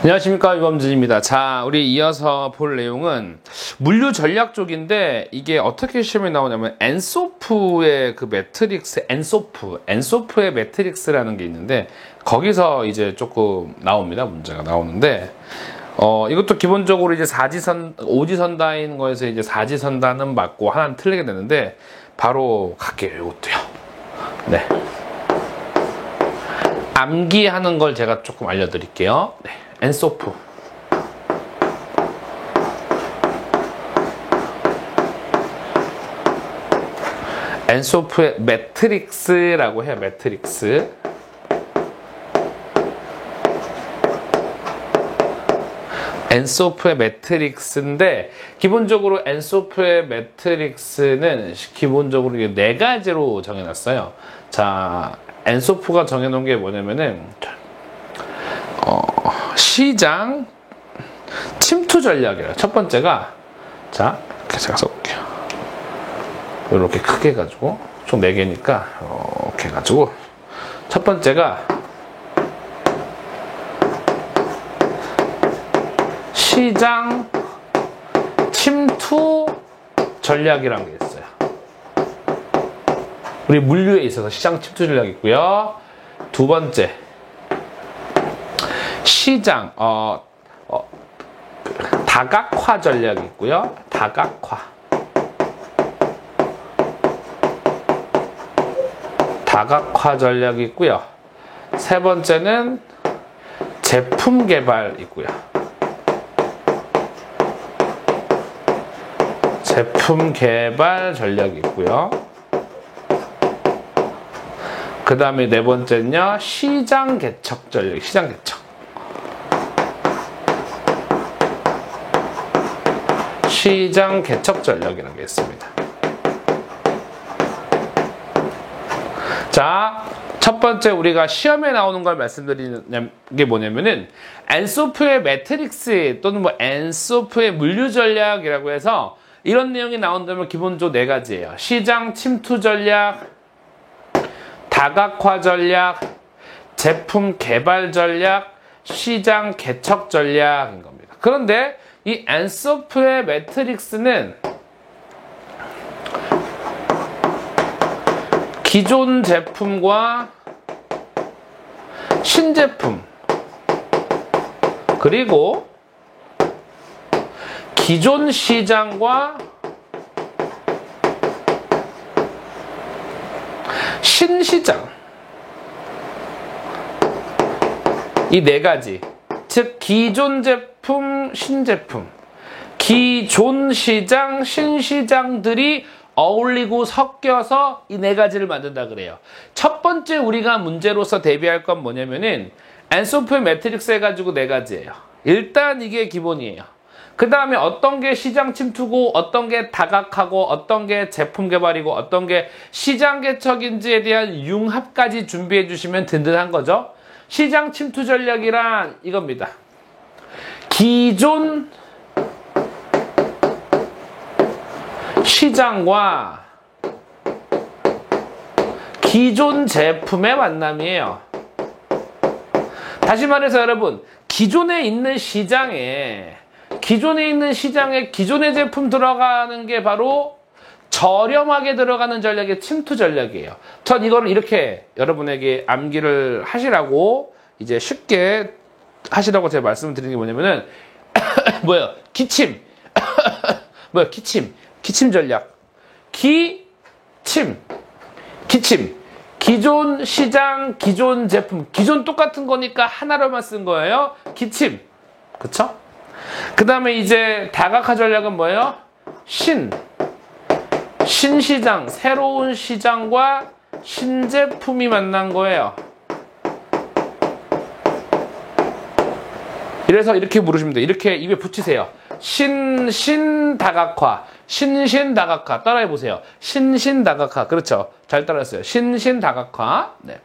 안녕하십니까, 유범준입니다. 자, 우리 이어서 볼 내용은 물류 전략 쪽인데, 이게 어떻게 시험에 나오냐면 엔소프의 그 매트릭스, 엔소프의 매트릭스라는 게 있는데, 거기서 이제 조금 나옵니다. 문제가 나오는데, 이것도 기본적으로 이제 오지선다인 거에서 이제 사지선다는 맞고 하나는 틀리게 되는데, 바로 갈게요. 이것도요. 네. 암기하는 걸 제가 조금 알려드릴게요. 네. 엔소프. 엔소프의 매트릭스라고 해요. 매트릭스. 엔소프의 매트릭스인데, 기본적으로 엔소프의 매트릭스는 기본적으로 이게 네 가지로 정해놨어요. 자, 엔소프가 정해놓은 게 뭐냐면은, 시장 침투 전략이에요. 첫 번째가, 자, 이렇게 제가 써볼게요. 이렇게 크게 해가지고, 총 4개니까, 이렇게 해가지고, 첫 번째가, 시장 침투 전략이라는 게 있어요. 우리 물류에 있어서 시장 침투 전략이 있고요. 두 번째, 시장 다각화 전략이 있고요. 다각화 전략이 있고요. 세 번째는 제품 개발 있고요. 제품 개발 전략이 있고요. 그 다음에 네 번째는요, 시장 개척 전략, 시장 개척. 시장 개척 전략이라는 게 있습니다. 자, 첫 번째 우리가 시험에 나오는 걸 말씀드리는 게 뭐냐면은 엔소프의 매트릭스 또는 뭐 엔소프의 물류 전략이라고 해서 이런 내용이 나온다면 기본적으로 네 가지예요. 시장 침투 전략, 다각화 전략, 제품 개발 전략, 시장 개척 전략인 겁니다. 그런데 이 엔소프의 매트릭스는 기존 제품과 신제품, 그리고 기존 시장과 신시장, 이 네 가지, 즉 기존 제품, 신제품, 기존 시장, 신시장들이 어울리고 섞여서 이 네 가지를 만든다 그래요. 첫 번째 우리가 문제로서 대비할 건 뭐냐면은 엔소프의 매트릭스 해가지고 네 가지예요. 일단 이게 기본이에요. 그 다음에 어떤 게 시장 침투고, 어떤 게 다각하고, 어떤 게 제품 개발이고, 어떤 게 시장 개척인지에 대한 융합까지 준비해 주시면 든든한 거죠. 시장 침투 전략이란 이겁니다. 기존 시장과 기존 제품의 만남이에요. 다시 말해서 여러분, 기존에 있는 시장에 기존의 제품 들어가는 게 바로 저렴하게 들어가는 전략이 침투 전략이에요. 전 이거를 이렇게 여러분에게 암기를 하시라고, 이제 쉽게 하시라고 제가 말씀을 드리는 게 뭐냐면은 뭐예요? 기침 전략. 기침. 기존 시장, 기존 제품, 기존 똑같은 거니까 하나로만 쓴 거예요. 기침. 그쵸? 그 다음에 이제 다각화 전략은 뭐예요? 신시장, 새로운 시장과 신제품이 만난 거예요. 이래서 이렇게 물으시면 돼요. 이렇게 입에 붙이세요. 신다각화. 신다각화. 따라해보세요. 신다각화. 그렇죠. 잘 따라했어요. 신다각화. 네.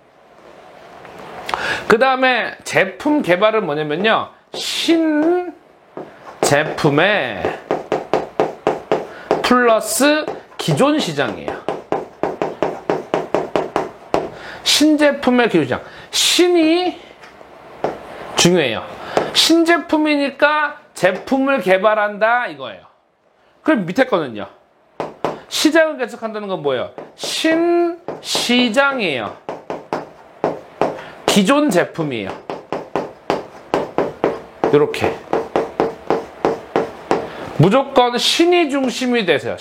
그 다음에 제품 개발은 뭐냐면요. 제품의 플러스 기존 시장이에요. 신제품의 기존 시장. 신이 중요해요. 신제품이니까 제품을 개발한다 이거예요. 그럼 밑에 거는요. 시장을 개척한다는 건 뭐예요? 신시장이에요. 기존 제품이에요. 이렇게 무조건 신이 중심이 되세요.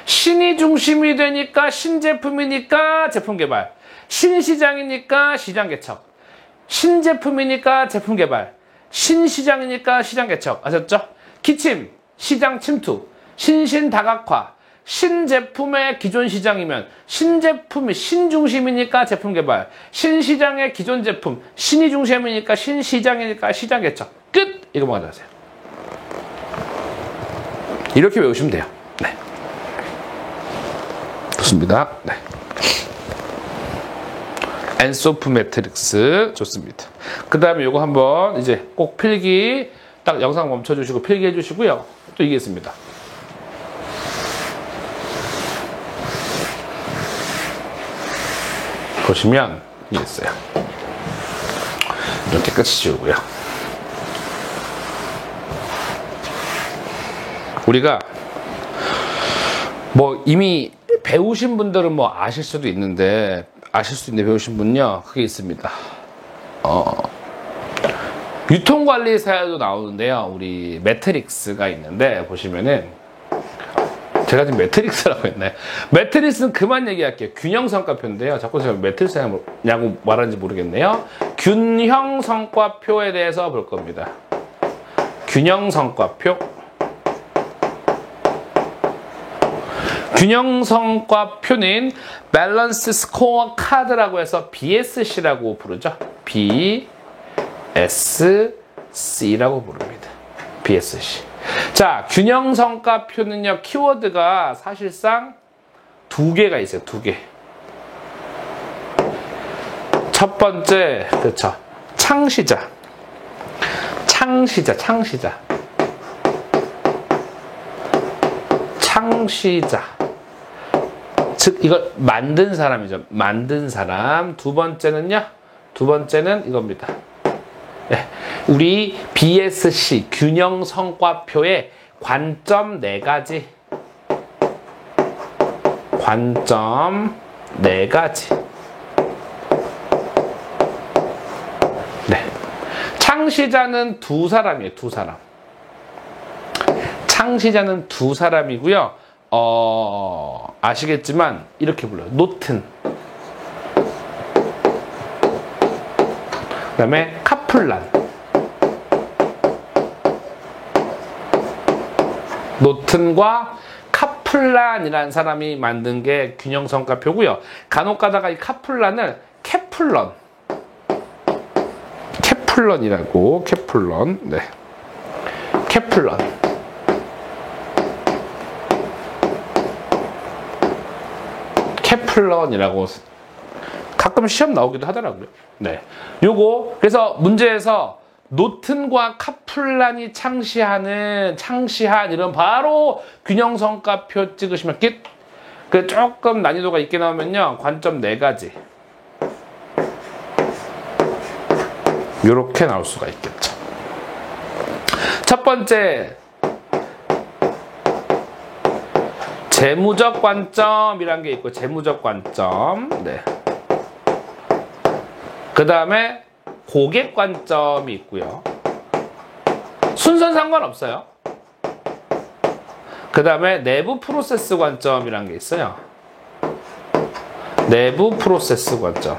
신이 중심이 되니까 신제품이니까 제품 개발, 신시장이니까 시장 개척, 신제품이니까 제품 개발, 신시장이니까 시장 개척. 아셨죠? 기침, 시장 침투, 신신다각화. 신제품의 기존 시장이면 신제품이 신중심이니까 제품 개발, 신시장의 기존 제품 신이 중심이니까 신시장이니까 시장 개척. 끝! 이거만 가져가세요. 이렇게 외우시면 돼요. 네. 좋습니다. 네. 엔소프 매트릭스 좋습니다. 그 다음에 이거 한번 이제 꼭 필기 딱 영상 멈춰주시고 필기해 주시고요. 또 이게 있습니다. 보시면 이게 있어요. 이렇게 끝이 지우고요. 우리가 뭐 이미 배우신 분들은 뭐 아실 수도 있는데 배우신 분요 그게 있습니다. 유통관리사에도 나오는데요. 우리 매트릭스가 있는데 보시면은 제가 지금 매트릭스라고 했나요? 매트릭스는 그만 얘기할게요. 균형성과표인데요. 자꾸 제가 매트릭스냐고 말하는지 모르겠네요. 균형성과표에 대해서 볼 겁니다. 균형성과표. 균형성과표는 밸런스 스코어 카드라고 해서 BSC라고 부르죠. BSC라고 부릅니다. BSC. 자, 균형성과표는요, 키워드가 사실상 두 개가 있어요. 두 개. 첫 번째, 그렇죠. 창시자. 즉, 이걸 만든 사람이죠. 만든 사람. 두 번째는 이겁니다. 네. 우리 BSC 균형성과표의 관점 4가지. 관점 4가지. 네. 창시자는 두 사람이에요. 두 사람. 창시자는 두 사람이고요. 아시겠지만 이렇게 불러요. 노튼. 그 다음에 카플란. 노튼과 카플란이라는 사람이 만든 게 균형성과표고요. 간혹 가다가 이 카플란을 케플런이라고. 네. 케플런이라고 가끔 시험 나오기도 하더라고요. 네. 요거 그래서 문제에서 노튼과 카플란이 창시한 이런 바로 균형성과표 찍으시면 끝. 그 조금 난이도가 있게 나오면요. 관점 4가지. 요렇게 나올 수가 있겠죠. 첫 번째, 재무적 관점이란 게 있고, 재무적 관점. 네. 그 다음에 고객 관점이 있고요. 순서는 상관없어요. 그 다음에 내부 프로세스 관점이란 게 있어요. 내부 프로세스 관점.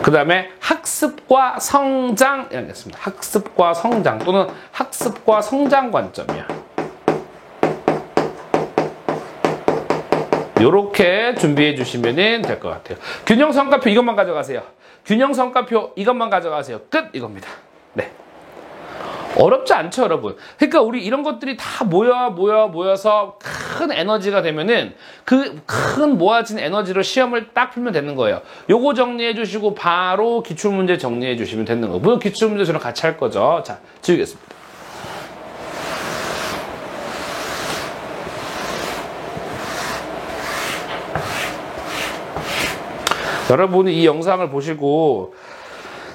그 다음에 학습과 성장 이런 게 있습니다. 학습과 성장 또는 학습과 성장 관점이야. 요렇게 준비해 주시면 될 것 같아요. 균형성과표 이것만 가져가세요. 균형성과표 이것만 가져가세요. 끝! 이겁니다. 네. 어렵지 않죠, 여러분? 그러니까 우리 이런 것들이 다 모여서 큰 에너지가 되면은 그 큰 모아진 에너지로 시험을 딱 풀면 되는 거예요. 요거 정리해 주시고 바로 기출문제 정리해 주시면 되는 거예요. 물론 기출문제 저랑 같이 할 거죠. 자, 지우겠습니다. 여러분이 이 영상을 보시고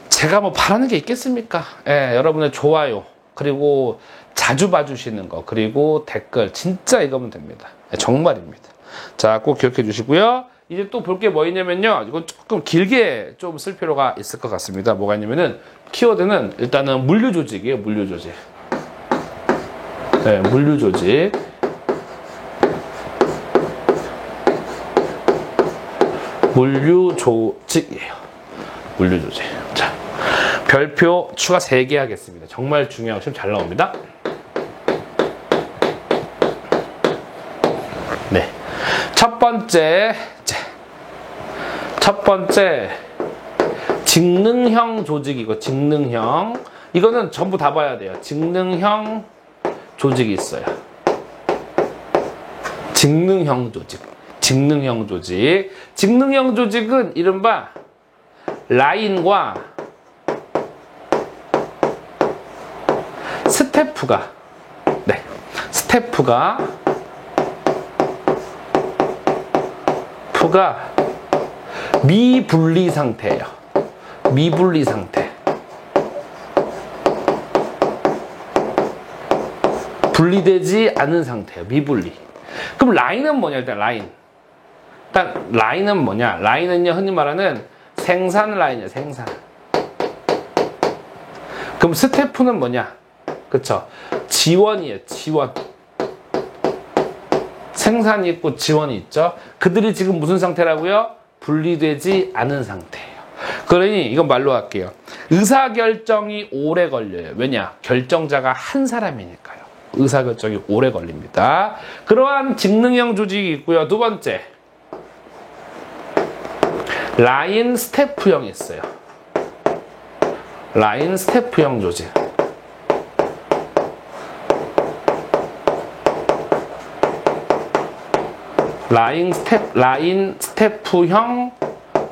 제가 뭐 바라는 게 있겠습니까? 예, 여러분의 좋아요, 그리고 자주 봐주시는 거, 그리고 댓글, 진짜 이거면 됩니다. 예, 정말입니다. 자, 꼭 기억해 주시고요. 이제 또 볼 게 뭐 있냐면요. 이건 조금 길게 좀 쓸 필요가 있을 것 같습니다. 뭐가 있냐면은, 키워드는 일단은 물류 조직이에요. 물류 조직. 네, 물류 조직. 물류 조직이에요. 물류 조직. 자, 별표 추가 3개 하겠습니다. 정말 중요하고 지금 잘 나옵니다. 네. 첫 번째, 직능형 조직이고, 직능형. 이거는 전부 다 봐야 돼요. 직능형 조직이 있어요. 직능형 조직. 직능형 조직. 직능형 조직은 이른바 라인과 스태프가, 네, 스태프가 미분리 상태예요. 미분리 상태. 분리되지 않은 상태예요. 미분리. 그럼 라인은 뭐냐? 일단 라인은 뭐냐? 라인은요, 흔히 말하는 생산 라인이에요. 생산. 그럼 스태프는 뭐냐? 그쵸? 지원이에요. 지원. 생산이 있고 지원이 있죠. 그들이 지금 무슨 상태라고요? 분리되지 않은 상태예요. 그러니 이건 말로 할게요. 의사결정이 오래 걸려요. 왜냐? 결정자가 한 사람이니까요. 의사결정이 오래 걸립니다. 그러한 직능형 조직이 있고요. 두 번째, 라인 스태프형이 있어요. 라인 스태프형 조직. 라인 스태프형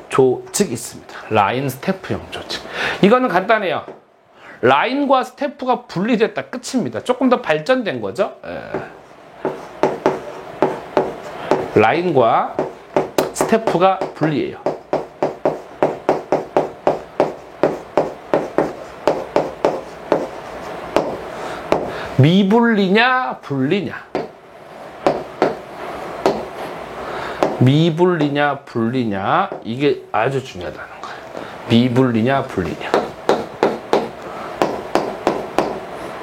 조직이 있습니다. 라인 스태프형 조직. 이거는 간단해요. 라인과 스태프가 분리됐다. 끝입니다. 조금 더 발전된 거죠. 라인과 스태프가 분리해요. 미분리냐, 분리냐. 미분리냐, 분리냐. 이게 아주 중요하다는 거예요. 미분리냐, 분리냐.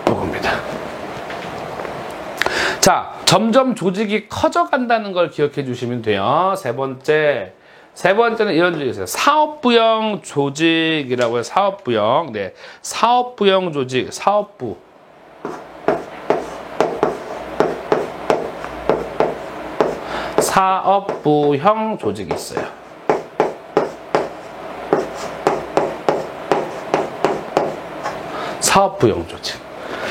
이겁니다. 자, 점점 조직이 커져간다는 걸 기억해 주시면 돼요. 세 번째는 이런 조직이 있어요. 사업부형 조직이라고 해요. 사업부형. 네. 사업부형 조직, 사업부. 사업부형 조직이 있어요. 사업부형 조직.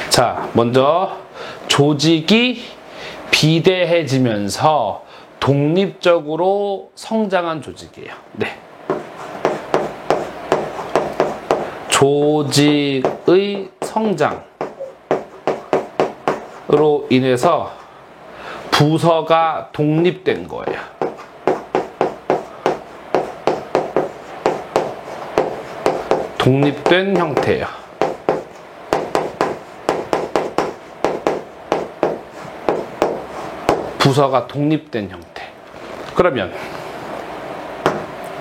자, 먼저 조직이 비대해지면서 독립적으로 성장한 조직이에요. 네. 조직의 성장으로 인해서 부서가 독립된 거예요. 독립된 형태예요. 부서가 독립된 형태. 그러면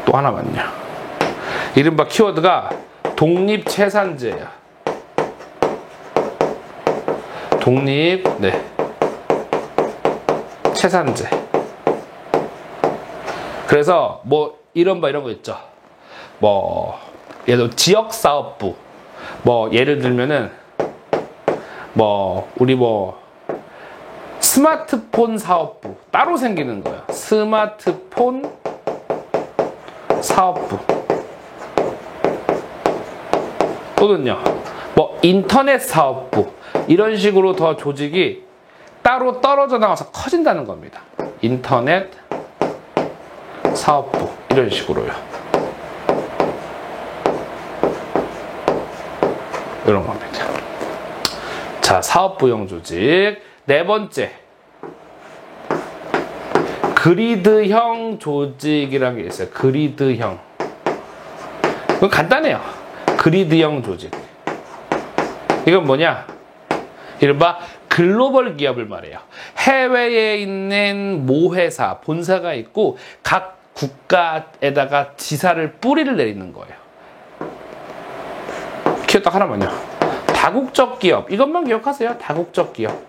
또 하나만요. 이른바 키워드가 독립채산제예요. 독립, 네. 채산제. 그래서 뭐 이런 거 있죠. 뭐 예를 들어 지역사업부. 뭐 예를 들면은 뭐 우리 뭐 스마트폰 사업부 따로 생기는 거예요. 스마트폰 사업부. 또는요, 뭐 인터넷 사업부. 이런 식으로 더 조직이 따로 떨어져 나와서 커진다는 겁니다. 인터넷 사업부. 이런 식으로요. 이런 겁니다. 자, 사업부형 조직. 네 번째, 그리드형 조직이라는 게 있어요. 그리드형. 이건 간단해요. 그리드형 조직. 이건 뭐냐? 이른바 글로벌 기업을 말해요. 해외에 있는 모회사, 본사가 있고 각 국가에다가 지사를 뿌리를 내리는 거예요. 기억 딱 하나만요. 다국적 기업. 이것만 기억하세요. 다국적 기업.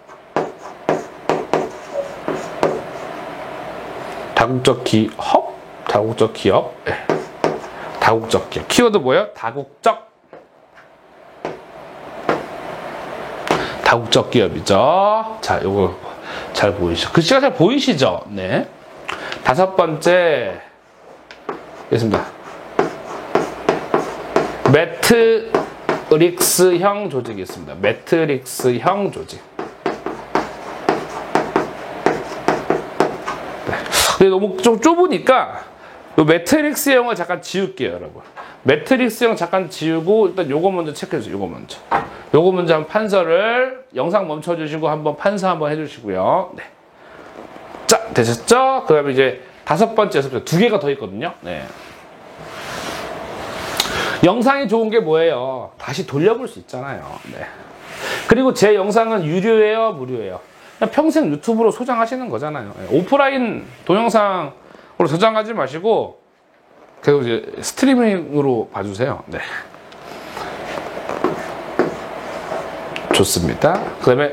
다국적 기업. 다국적 기업. 네. 다국적 기업. 키워드 뭐예요? 다국적. 다국적 기업이죠. 자, 요거 잘 보이시죠? 글씨가 잘 보이시죠? 네. 다섯 번째, 있습니다. 매트릭스형 조직이 있습니다. 매트릭스형 조직. 네. 근데 너무 좀 좁으니까 이 매트릭스형을 잠깐 지울게요, 여러분. 매트릭스형 잠깐 지우고 일단 요거 먼저 체크해주세요. 요거 먼저. 요거 먼저 한번 판서를 영상 멈춰주시고 한번 판서 한번 해주시고요. 네. 자, 되셨죠? 그 다음에 이제 다섯 번째, 여섯 번째 두 개가 더 있거든요. 네. 영상이 좋은 게 뭐예요? 다시 돌려볼 수 있잖아요. 네. 그리고 제 영상은 유료예요, 무료예요? 그냥 평생 유튜브로 소장하시는 거잖아요. 네. 오프라인 동영상으로 저장하지 마시고 계속 이제 스트리밍으로 봐주세요. 네. 좋습니다. 그 다음에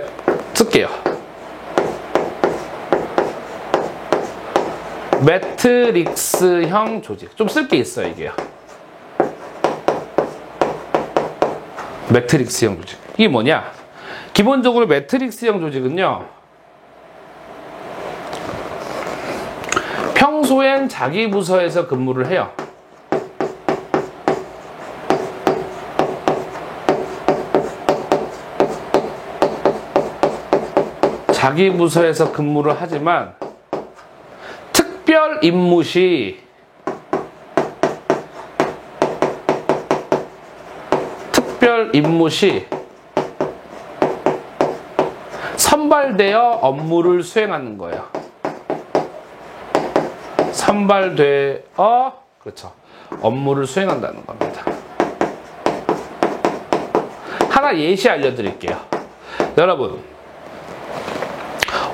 쓸게요. 매트릭스형 조직. 좀 쓸 게 있어요, 이게요. 매트릭스형 조직. 이게 뭐냐? 기본적으로 매트릭스형 조직은요, 평소엔 자기 부서에서 근무를 해요. 자기 부서에서 근무를 하지만 특별 임무 시 선발되어 업무를 수행하는 거예요. 선발되어, 그렇죠, 업무를 수행한다는 겁니다. 하나 예시 알려드릴게요. 여러분,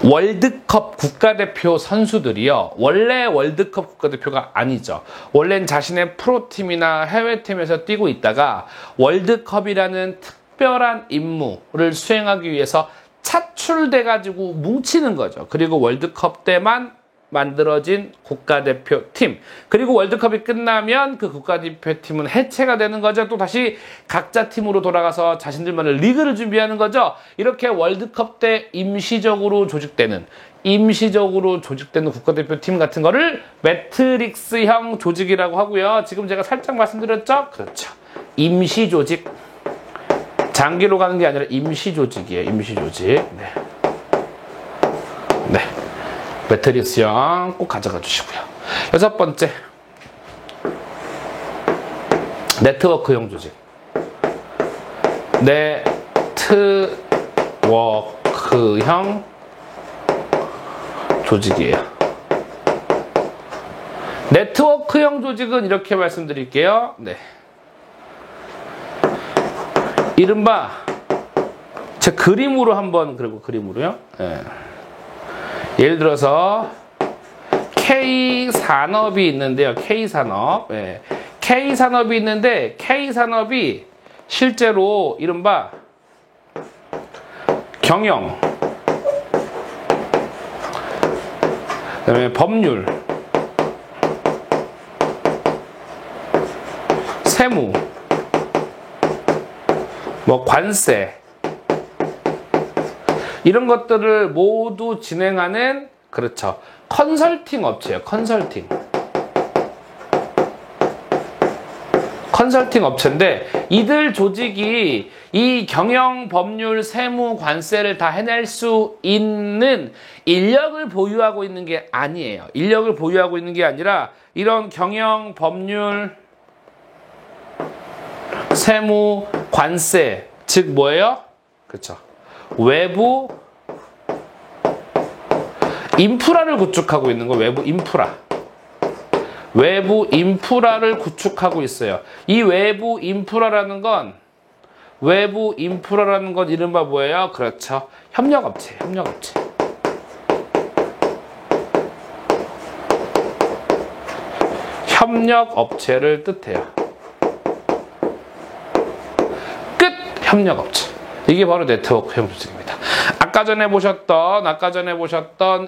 월드컵 국가대표 선수들이요, 원래 월드컵 국가대표가 아니죠. 원래는 자신의 프로팀이나 해외팀에서 뛰고 있다가 월드컵이라는 특별한 임무를 수행하기 위해서 차출돼 가지고 뭉치는 거죠. 그리고 월드컵 때만 만들어진 국가대표팀, 그리고 월드컵이 끝나면 그 국가대표팀은 해체가 되는 거죠. 또 다시 각자 팀으로 돌아가서 자신들만의 리그를 준비하는 거죠. 이렇게 월드컵 때 임시적으로 조직되는 국가대표팀 같은 거를 매트릭스형 조직이라고 하고요. 지금 제가 살짝 말씀드렸죠? 그렇죠. 임시조직. 장기로 가는 게 아니라 임시조직이에요. 임시조직. 네. 네. 매트릭스형 꼭 가져가 주시고요. 여섯 번째, 네트워크형 조직. 네트워크형 조직이에요. 네트워크형 조직은 이렇게 말씀드릴게요. 네. 이른바 제 그림으로 한번, 그리고 그림으로요. 네. 예를 들어서 K산업이 있는데요. K산업. 네. K산업이 있는데 K산업이 실제로 이른바 경영, 그다음에 법률, 세무, 뭐 관세, 이런 것들을 모두 진행하는, 그렇죠, 컨설팅 업체예요. 컨설팅 업체인데, 이들 조직이 이 경영, 법률, 세무, 관세를 다 해낼 수 있는 인력을 보유하고 있는 게 아니에요. 인력을 보유하고 있는 게 아니라 이런 경영, 법률, 세무, 관세, 즉 뭐예요? 그렇죠, 외부 인프라를 구축하고 있는 거, 외부 인프라. 외부 인프라를 구축하고 있어요. 이 외부 인프라라는 건 이른바 뭐예요? 그렇죠. 협력업체, 협력업체. 협력업체를 뜻해요. 끝! 협력업체. 이게 바로 네트워크 형 조직입니다. 아까 전에 보셨던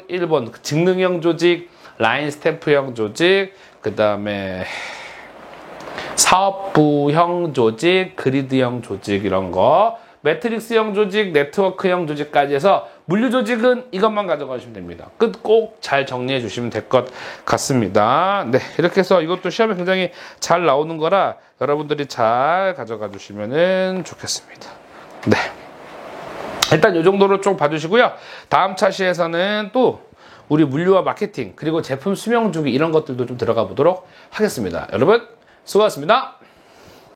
1번 직능형 조직, 라인 스태프형 조직, 그 다음에 사업부형 조직, 그리드형 조직 이런 거, 매트릭스형 조직, 네트워크형 조직까지 해서 물류 조직은 이것만 가져가시면 됩니다. 끝 꼭 잘 정리해 주시면 될 것 같습니다. 네, 이렇게 해서 이것도 시험에 굉장히 잘 나오는 거라 여러분들이 잘 가져가 주시면 좋겠습니다. 네, 일단 이 정도로 좀 봐주시고요. 다음 차시에서는 또 우리 물류와 마케팅, 그리고 제품 수명 주기 이런 것들도 좀 들어가 보도록 하겠습니다. 여러분 수고하셨습니다.